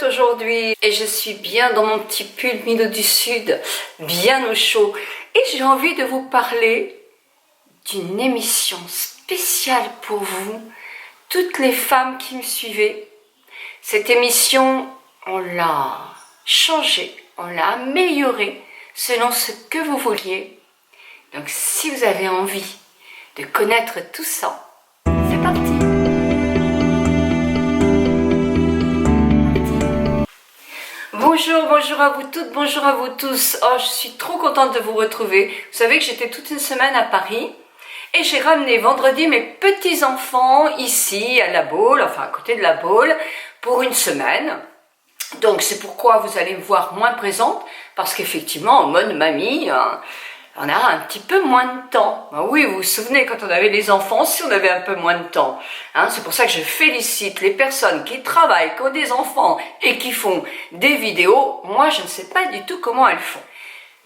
chouette aujourd'hui et je suis bien dans mon petit pull Milo du Sud, bien au chaud. Et j'ai envie de vous parler d'une émission spéciale pour vous, toutes les femmes qui me suivez. Cette émission, on l'a changée, on l'a améliorée selon ce que vous vouliez. Donc si vous avez envie de connaître tout ça, c'est parti! Bonjour à vous toutes, bonjour à vous tous. Oh, je suis trop contente de vous retrouver. Vous savez que j'étais toute une semaine à Paris et j'ai ramené vendredi mes petits-enfants ici à La Baule, enfin à côté de La Baule, pour une semaine. Donc c'est pourquoi vous allez me voir moins présente, parce qu'effectivement en mode mamie, on a un petit peu moins de temps. Ben oui, vous vous souvenez, quand on avait les enfants, si on avait un peu moins de temps. C'est pour ça que je félicite les personnes qui travaillent, qui ont des enfants et qui font des vidéos. Moi, je ne sais pas du tout comment elles font.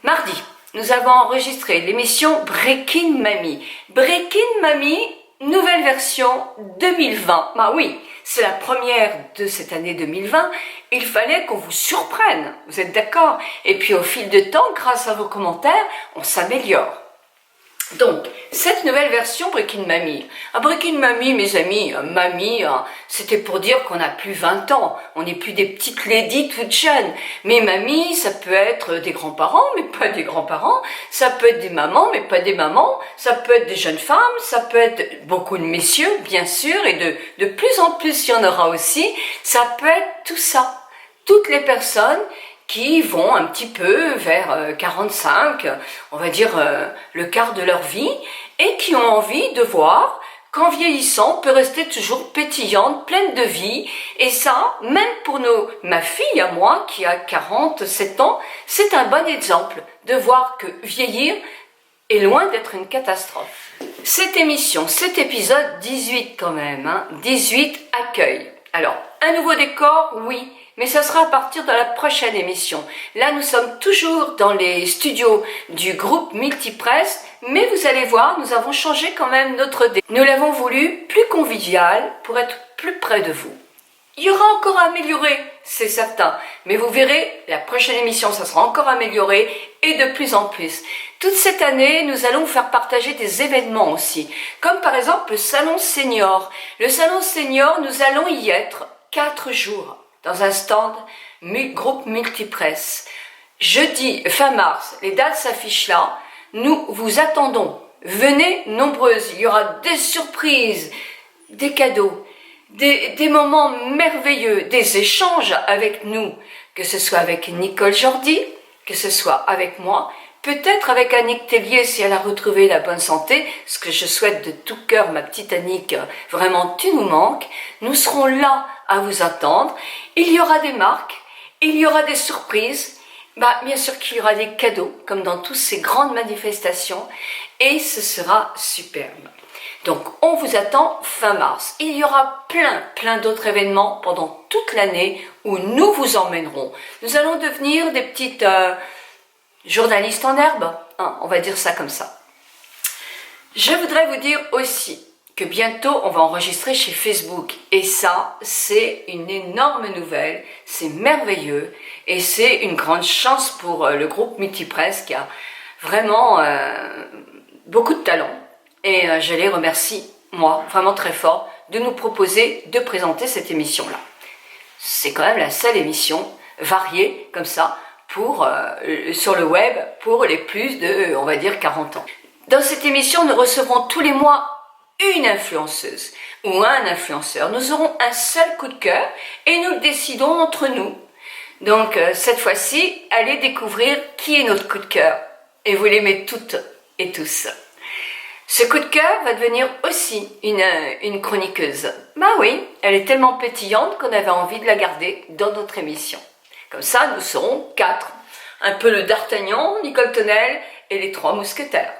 Mardi, nous avons enregistré l'émission Breaking Mamie. Breaking Mamie, nouvelle version 2020. Ben oui, c'est la première de cette année 2020. Il fallait qu'on vous surprenne, vous êtes d'accord? Et puis au fil de temps, grâce à vos commentaires, on s'améliore. Donc, cette nouvelle version Breaking Mamie. Breaking Mamie, mes amis, mamie, c'était pour dire qu'on n'a plus 20 ans. On n'est plus des petites ladies toutes jeunes. Mais mamie, ça peut être des grands-parents, mais pas des grands-parents. Ça peut être des mamans, mais pas des mamans. Ça peut être des jeunes femmes. Ça peut être beaucoup de messieurs, bien sûr. Et de plus en plus, il y en aura aussi. Ça peut être tout ça. Toutes les personnes qui vont un petit peu vers 45, on va dire le quart de leur vie, et qui ont envie de voir qu'en vieillissant, on peut rester toujours pétillante, pleine de vie. Et ça, même pour ma fille à moi, qui a 47 ans, c'est un bon exemple de voir que vieillir est loin d'être une catastrophe. Cette émission, cet épisode 18 quand même, 18 accueil. Alors, un nouveau décor, oui, mais ça sera à partir de la prochaine émission. Là, nous sommes toujours dans les studios du groupe Multipresse, mais vous allez voir, nous avons changé quand même notre décor. Nous l'avons voulu plus convivial pour être plus près de vous. Il y aura encore à améliorer, c'est certain, mais vous verrez, la prochaine émission, ça sera encore amélioré et de plus en plus. Toute cette année, nous allons vous faire partager des événements aussi, comme par exemple le Salon Senior. Le Salon Senior, nous allons y être 4 jours dans un stand groupe Multipresse. Jeudi, fin mars, les dates s'affichent là. Nous vous attendons. Venez nombreuses. Il y aura des surprises, des cadeaux, des moments merveilleux, des échanges avec nous, que ce soit avec Nicole Jordi, que ce soit avec moi, peut-être avec Annick Tellier si elle a retrouvé la bonne santé, ce que je souhaite de tout cœur, ma petite Annick, vraiment tu nous manques. Nous serons là à vous attendre. Il y aura des marques, il y aura des surprises, bien sûr qu'il y aura des cadeaux, comme dans toutes ces grandes manifestations, et ce sera superbe. Donc, on vous attend fin mars. Il y aura plein d'autres événements pendant toute l'année où nous vous emmènerons. Nous allons devenir des petites journalistes en herbe, on va dire ça comme ça. Je voudrais vous dire aussi que bientôt on va enregistrer chez Facebook, et ça c'est une énorme nouvelle, c'est merveilleux et c'est une grande chance pour le groupe Multipresse qui a vraiment beaucoup de talent, et je les remercie, moi, vraiment très fort, de nous proposer de présenter cette émission là. C'est quand même la seule émission variée comme ça pour sur le web pour les plus de, on va dire, 40 ans. Dans cette émission, nous recevrons tous les mois une influenceuse ou un influenceur. Nous aurons un seul coup de cœur et nous le décidons entre nous. Donc cette fois-ci, allez découvrir qui est notre coup de cœur et vous l'aimez toutes et tous. Ce coup de cœur va devenir aussi une chroniqueuse. Oui, elle est tellement pétillante qu'on avait envie de la garder dans notre émission. Comme ça, nous serons 4. Un peu le D'Artagnan, Nicole Tonnel et les 3 mousquetaires.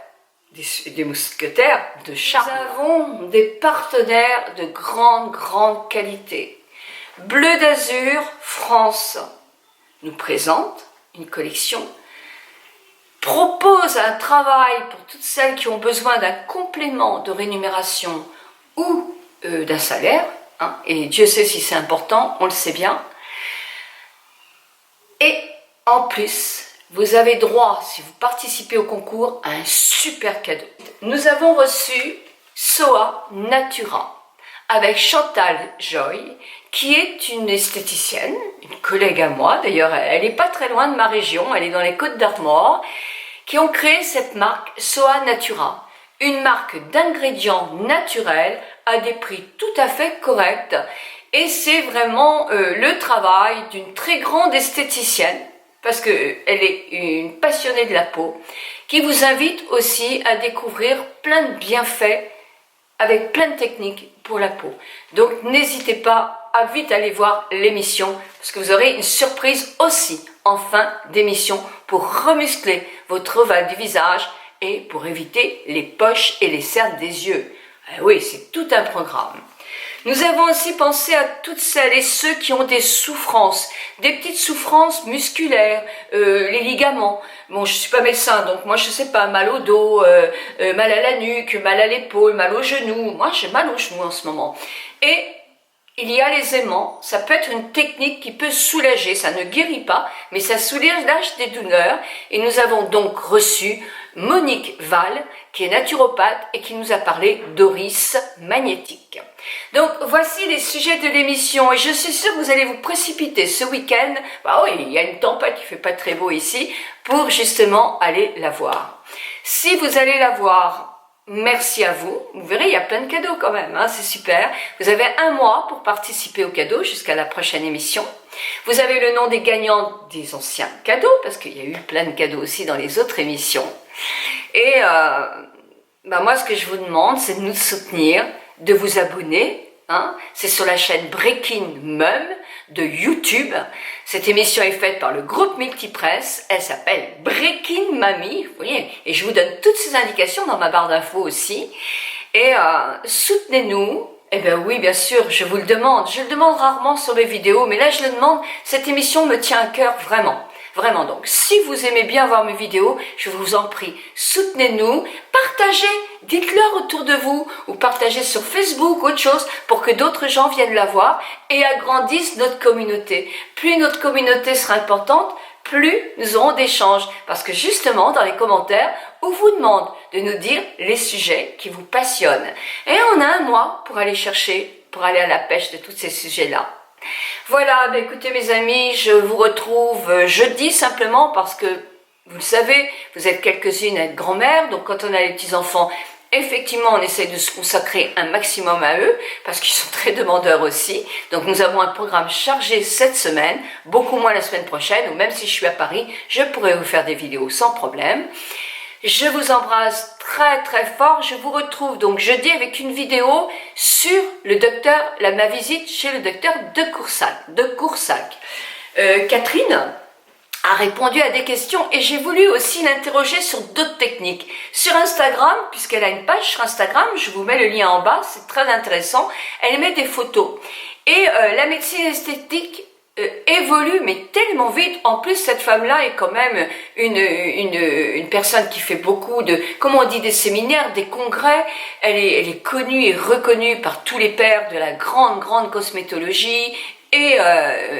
Des mousquetaires de charme. Nous avons des partenaires de grande qualité. Bleu d'Azur France nous présente une collection, propose un travail pour toutes celles qui ont besoin d'un complément de rémunération ou d'un salaire, et Dieu sait si c'est important, on le sait bien. Et en plus, vous avez droit, si vous participez au concours, à un super cadeau. Nous avons reçu Soa Natura avec Chantal Joy, qui est une esthéticienne, une collègue à moi, d'ailleurs elle n'est pas très loin de ma région, elle est dans les Côtes d'Armor, qui ont créé cette marque Soa Natura, une marque d'ingrédients naturels à des prix tout à fait corrects. Et c'est vraiment le travail d'une très grande esthéticienne, parce qu'elle est une passionnée de la peau, qui vous invite aussi à découvrir plein de bienfaits avec plein de techniques pour la peau. Donc n'hésitez pas à vite aller voir l'émission, parce que vous aurez une surprise aussi en fin d'émission pour remuscler votre ovale du visage et pour éviter les poches et les cernes des yeux. Oui, c'est tout un programme. Nous avons aussi pensé à toutes celles et ceux qui ont des souffrances, des petites souffrances musculaires, les ligaments. Bon, je suis pas médecin, donc moi je sais pas, mal au dos, mal à la nuque, mal à l'épaule, mal au genou. Moi j'ai mal au genou en ce moment. Et il y a les aimants, ça peut être une technique qui peut soulager, ça ne guérit pas, mais ça soulage des douleurs. Et nous avons donc reçu Monique Val, qui est naturopathe et qui nous a parlé d'Oris magnétique. Donc voici les sujets de l'émission et je suis sûre que vous allez vous précipiter ce week-end. Bah oui, il y a une tempête, il fait pas très beau ici, pour justement aller la voir. Si vous allez la voir, merci à vous. Vous verrez, il y a plein de cadeaux quand même, hein, c'est super. Vous avez un mois pour participer aux cadeaux jusqu'à la prochaine émission. Vous avez le nom des gagnants des anciens cadeaux, parce qu'il y a eu plein de cadeaux aussi dans les autres émissions. Et moi, ce que je vous demande, c'est de nous soutenir, de vous abonner. Hein. C'est sur la chaîne Breaking Mum de YouTube. Cette émission est faite par le groupe Multipresse. Elle s'appelle Breaking Mamie. Vous voyez, et je vous donne toutes ces indications dans ma barre d'infos aussi. Et soutenez-nous. Eh bien oui, bien sûr, je vous le demande. Je le demande rarement sur mes vidéos, mais là je le demande. Cette émission me tient à cœur vraiment. Vraiment, donc, si vous aimez bien voir mes vidéos, je vous en prie, soutenez-nous, partagez, dites-leur autour de vous, ou partagez sur Facebook, autre chose, pour que d'autres gens viennent la voir et agrandissent notre communauté. Plus notre communauté sera importante, plus nous aurons d'échanges. Parce que justement, dans les commentaires, on vous demande de nous dire les sujets qui vous passionnent. Et on a un mois pour aller chercher, pour aller à la pêche de tous ces sujets-là. Voilà, ben écoutez mes amis, je vous retrouve jeudi simplement parce que, vous le savez, vous êtes quelques-unes à être grand-mère, donc quand on a les petits-enfants, effectivement on essaie de se consacrer un maximum à eux, parce qu'ils sont très demandeurs aussi, donc nous avons un programme chargé cette semaine, beaucoup moins la semaine prochaine, ou même si je suis à Paris, je pourrai vous faire des vidéos sans problème. Je vous embrasse très très fort. Je vous retrouve donc jeudi avec une vidéo sur le docteur, ma visite chez le docteur de Coursac. Catherine a répondu à des questions et j'ai voulu aussi l'interroger sur d'autres techniques. Sur Instagram, puisqu'elle a une page sur Instagram, je vous mets le lien en bas, c'est très intéressant. Elle met des photos. Et la médecine esthétique évolue mais tellement vite. En plus cette femme-là est quand même une personne qui fait beaucoup de, comment on dit, des séminaires, des congrès. Elle est connue et reconnue par tous les pairs de la grande cosmétologie et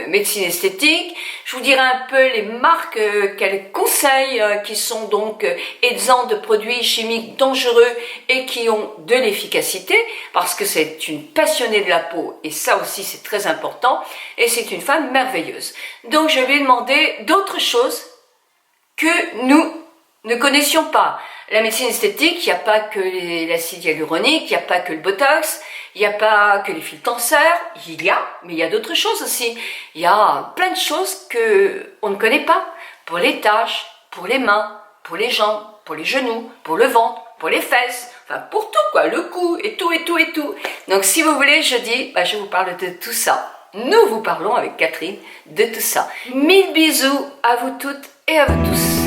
médecine esthétique. Je vous dirai un peu les marques qu'elle conseille, qui sont donc exemptes de produits chimiques dangereux et qui ont de l'efficacité, parce que c'est une passionnée de la peau, et ça aussi c'est très important, et c'est une femme merveilleuse. Donc je vais demander d'autres choses que nous ne connaissions pas. La médecine esthétique, il n'y a pas que l'acide hyaluronique, il n'y a pas que le botox, il n'y a pas que les fils tenseurs, il y a, mais il y a d'autres choses aussi. Il y a plein de choses qu'on ne connaît pas. Pour les taches, pour les mains, pour les jambes, pour les genoux, pour le ventre, pour les fesses, enfin pour tout quoi, le cou et tout. Donc si vous voulez, jeudi, je vous parle de tout ça. Nous vous parlons avec Catherine de tout ça. 1000 bisous à vous toutes et à vous tous.